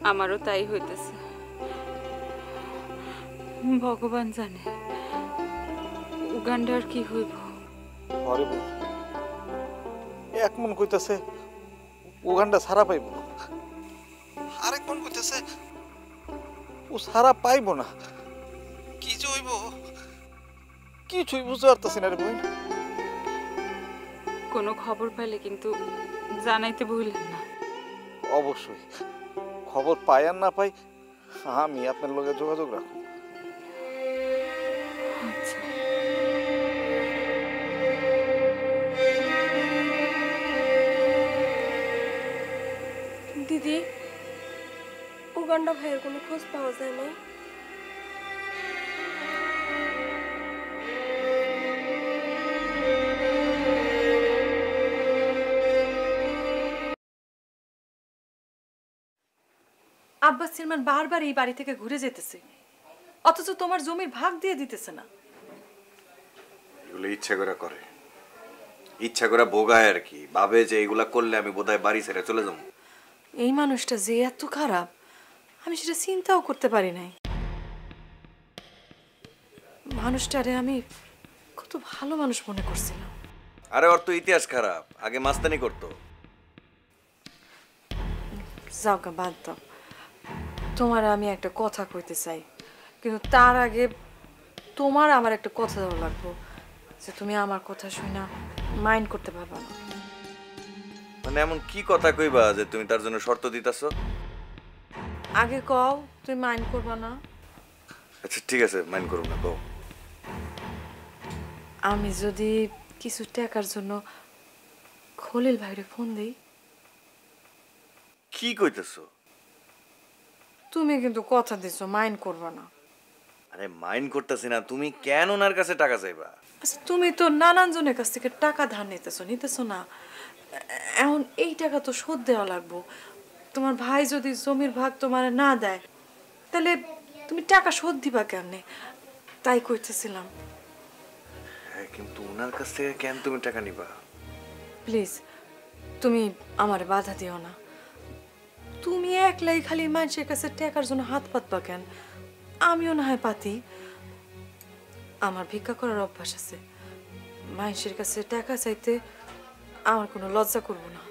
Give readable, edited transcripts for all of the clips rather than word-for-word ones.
আমারও তাই হইতেছে। ভগবান জানে উগান্ডার কি হইব। আরে এক মন কইতাছে উগান্ডা সারা পাইব, আরেক মন কইতাছে ও সারা পাইব না। কি যে হইব কিছুই বুঝতে পারতাছি না রে বোন। কোনো খবর পাইলে কিন্তু জানাইতে ভুলেন না। অবশ্যই খবর পাই আর না পাই আমি আপনার লগে যোগাযোগ রাখব। আচ্ছা। দিদি, উগান্ডা ভাইয়ের কোনো খোঁজ পাওয়া যায় না? আব্বাস সিলমান বারবার এই বাড়ি থেকে ঘুরে যেতেছে, অথচ তোমার জমির ভাগ দিয়ে দিতেছে না। এগুলো ইচ্ছা করে করে, ইচ্ছা করে ভোগায় আর কি। ভাবে যে এগুলা করলে আমি বোধহয় বাড়ি ছেড়ে চলে যাবো। এই মানুষটা যে এত খারাপ আমি সেটা চিন্তাও করতে পারি নাই। মানুষটারে আমি কত ভালো মানুষ মনে করছিলাম। আরে ওর তো ইতিহাস খারাপ, আগে মাস্তানি করতো। যাওগা বাদ দাও, তোমার আমি একটা কথা কইতে চাই, কিন্তু তার আগে তোমার আমার একটা কথা দেওয়া লাগবো যে তুমি আমার কথা শুনা মাইন্ড করতে পারবা না। মানে এমন কি কথা কইবা যে তুমি তার জন্য শর্ত দিতাছো? আগে কও তুমি মাইন্ড করবা না। আচ্ছা ঠিক আছে, মাইন্ড করব না, কও। আমি যদি কিছু টাকার জন্য খলিল ভাইরে ফোন দেই। কি কইতেছো? তুমি কিন্তু কথা দিছো মাইন্ড করবা না। আরে মাইন্ড করতেছি না, তুমি কেন ওনার কাছে টাকা চাইবা? আচ্ছা তুমি তো নানান জনের কাছ থেকে টাকা ধার নিতেছো না? এখন এই টাকা তো শোধ দেওয়া লাগবো। তোমার ভাই যদি জমির ভাগ তোমার না দেয় তাহলে তুমি টাকা শোধ দিবা কেমনে? তাই কইতেছিলাম। হ্যাঁ, কিন্তু ওনার কাছ থেকে কেন তুমি টাকা নিবা? প্লিজ তুমি আমার বাধা দিও না। তুমি একলাই খালি মানুষের কাছে টাকার জন্য হাত পাতবা কেন? আমিও না হয় পাতি। আমার ভিক্ষা করার অভ্যাস আছে, মানুষের কাছে টাকা চাইতে আমার কোনো লজ্জা করব না।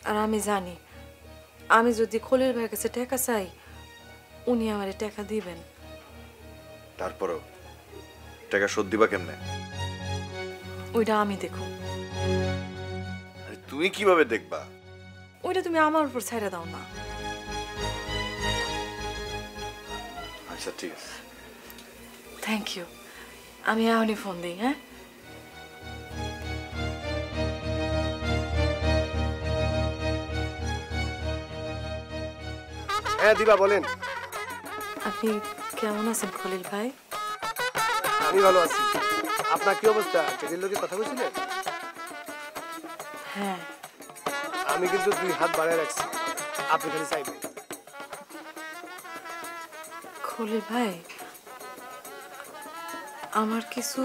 আর আমি জানি আমি যদি খলিল ভাইয়ের কাছে টাকা চাই উনি আমার টাকা দিবেন। তারপরও টাকা শোধ দিবা কেমনে? ওইটা আমি দেখো। আরে তুমি কিভাবে দেখবা? ওইটা তুমি আমার উপর ছাইড়া দাও না। আচ্ছা ঠিক আছে। Thank you. আমি এখনই ফোন দিই। হ্যাঁ, হ্যাঁ দিবা বলেন। আপনি কেমন আছেন খলিল ভাই? আমি ভালো আছি। আপনার কি অবস্থা? জেরির লোকে কথা বলছিলেন? হ্যাঁ, আমি কিন্তু 2 হাত বাড়ায় রাখছি, আপনি খালি চাইবেন। খলিল ভাই আমার কিছু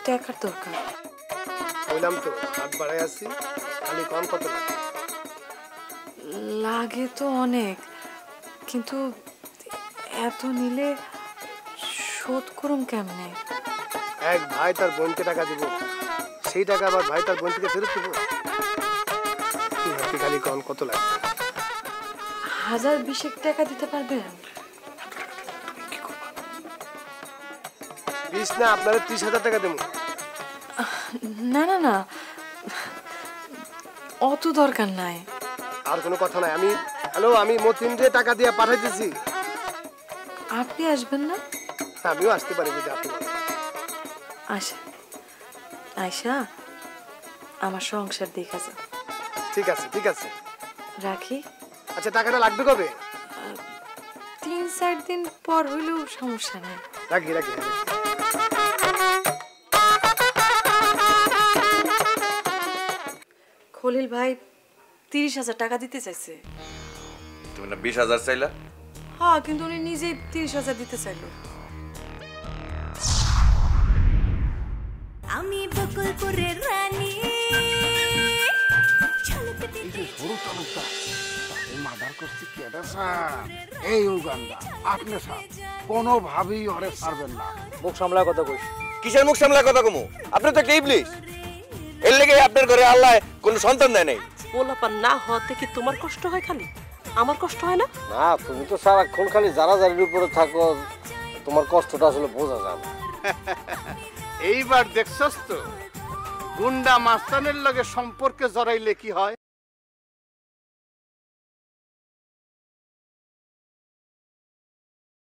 টাকার দরকার। বললাম তো হাত বাড়ায় আছি, খালি কম কত লাগে? লাগে তো অনেক, কিন্তু এত নিলে শোধ করুম কেমনে? এক ভাই তার বোনকে টাকা দিব, সেই টাকা আবার ভাই তার বোন থেকে ফেরত দেবো? খালি কম কত লাগে? 1020 টাকা দিতে পারবেন? 20 না, আপনার 30,000 টাকা দেবো। না না না, অত দরকার নাই। আর কোনো কথা নাই। আমি মতিনকে টাকা দিয়ে পাঠাইতেছি। আপনি আসবেন না? আমিও আসতে পারি যদি আপনি বলেন। আয়শা আমার সংসার দেখা যাক। ঠিক আছে ঠিক আছে, রাখি। আচ্ছা টাকাটা লাগবে কবে? 3-4 দিন পর হইলেও সমস্যা নেই। রাখি। খলিল ভাই 30,000 টাকা দিতে চাইছে। তুমি না 20,000 চাইলা? হ্যাঁ, কিন্তু উনি নিজেই 30,000 দিতে চাইলো। আমি বকুলপুরের রানী। এই যে সরু তালুকদার, মার্ডার করছে কেডা স্যার? এই উগান্ডা আপনি স্যার কোনোভাবেই ওরে ছাড়বেন না। মুখ সামলায় কথা কইস। কিসের মুখ সামলা কথা কমু? আপনি তো একটা ইবলিশ। এর লেগে আপনার ঘরে আল্লাহ কোনো সন্তান দেয় নাই। পোলাপান না হতে কি তোমার কষ্ট হয়? খালি আমার কষ্ট হয় না? না, তুমি তো সারাক্ষণ খালি জারাজারির উপরে থাকো, তোমার কষ্টটা আসলে বোঝা যায় না। এইবার দেখছস তো গুন্ডা মাস্তানের লগে সম্পর্কে জড়াইলে কি হয়?